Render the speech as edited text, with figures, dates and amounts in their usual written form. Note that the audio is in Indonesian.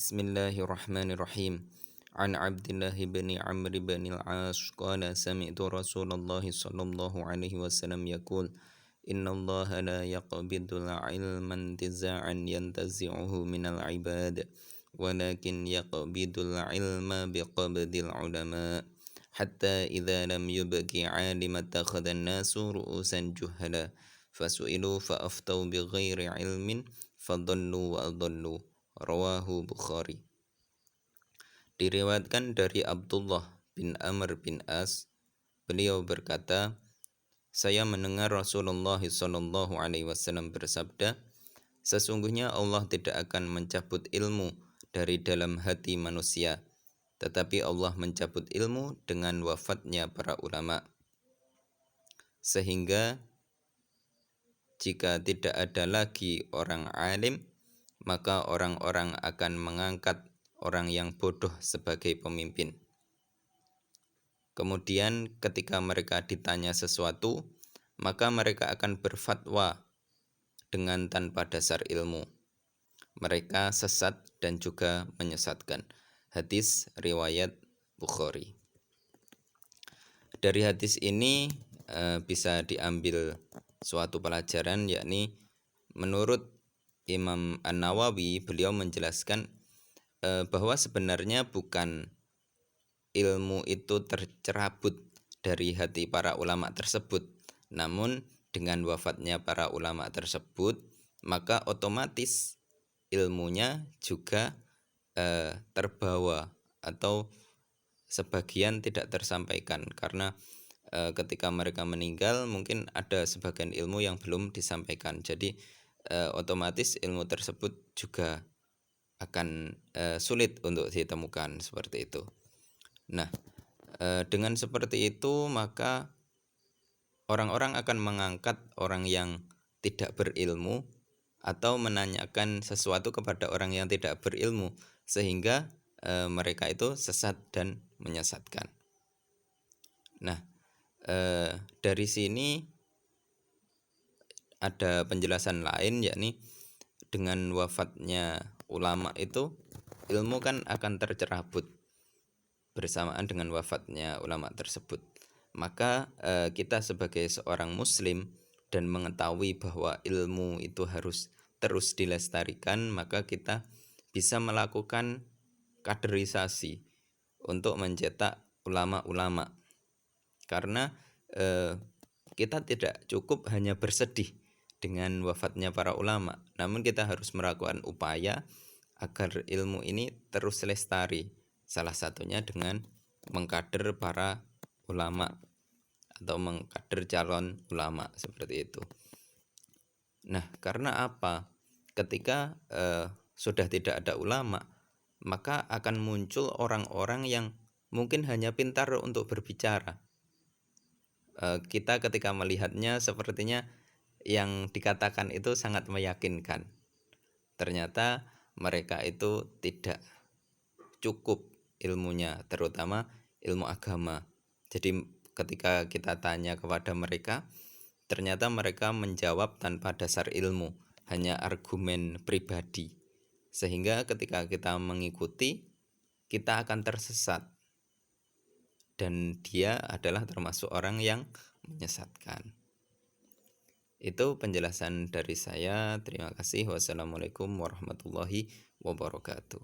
Bismillahirrahmanirrahim. An Abdullah bin Amr bin al-As qala sami'tu Rasulullah sallallahu alaihi wasallam yaqul inna Allah la yaqbidul ilma intiza'an yantazi'uhu minal ibad walakin yaqbidul ilma biqabdil ulama hatta idza lam yubqi 'aliman takhadha an-nasu ru'usan juhala fasu'ilu fa'aftau bighairi ilmin fadallu wa adallu. Rawahu Bukhari. Diriwayatkan dari Abdullah bin Amr bin As, beliau berkata, saya mendengar Rasulullah sallallahu alaihi wasallam bersabda, sesungguhnya Allah tidak akan mencabut ilmu dari dalam hati manusia, tetapi Allah mencabut ilmu dengan wafatnya para ulama. Sehingga jika tidak ada lagi orang alim, maka orang-orang akan mengangkat orang yang bodoh sebagai pemimpin. Kemudian ketika mereka ditanya sesuatu, maka mereka akan berfatwa dengan tanpa dasar ilmu. Mereka sesat dan juga menyesatkan. Hadis riwayat Bukhari. Dari hadis ini bisa diambil suatu pelajaran, yakni menurut Imam An-Nawawi, beliau menjelaskan bahwa sebenarnya bukan ilmu itu tercerabut dari hati para ulama tersebut, namun dengan wafatnya para ulama tersebut, maka otomatis ilmunya juga terbawa atau sebagian tidak tersampaikan, karena ketika mereka meninggal mungkin ada sebagian ilmu yang belum disampaikan. Jadi otomatis ilmu tersebut juga akan sulit untuk ditemukan seperti itu. Nah, dengan seperti itu maka orang-orang akan mengangkat orang yang tidak berilmu atau menanyakan sesuatu kepada orang yang tidak berilmu, sehingga mereka itu sesat dan menyesatkan. Nah, dari sini ada penjelasan lain, yakni dengan wafatnya ulama itu ilmu kan akan tercerabut bersamaan dengan wafatnya ulama tersebut. Maka kita sebagai seorang muslim dan mengetahui bahwa ilmu itu harus terus dilestarikan, maka kita bisa melakukan kaderisasi untuk mencetak ulama-ulama. Karena kita tidak cukup hanya bersedih dengan wafatnya para ulama, namun kita harus melakukan upaya agar ilmu ini terus lestari, salah satunya dengan mengkader para ulama atau mengkader calon ulama seperti itu. Nah, karena apa? Ketika sudah tidak ada ulama, maka akan muncul orang-orang yang mungkin hanya pintar untuk berbicara. Kita ketika melihatnya sepertinya yang dikatakan itu sangat meyakinkan. Ternyata mereka itu tidak cukup ilmunya, terutama ilmu agama. Jadi ketika kita tanya kepada mereka, ternyata mereka menjawab tanpa dasar ilmu, hanya argumen pribadi. Sehingga ketika kita mengikuti, kita akan tersesat. Dan dia adalah termasuk orang yang menyesatkan. Itu penjelasan dari saya. Terima kasih. Wassalamualaikum warahmatullahi wabarakatuh.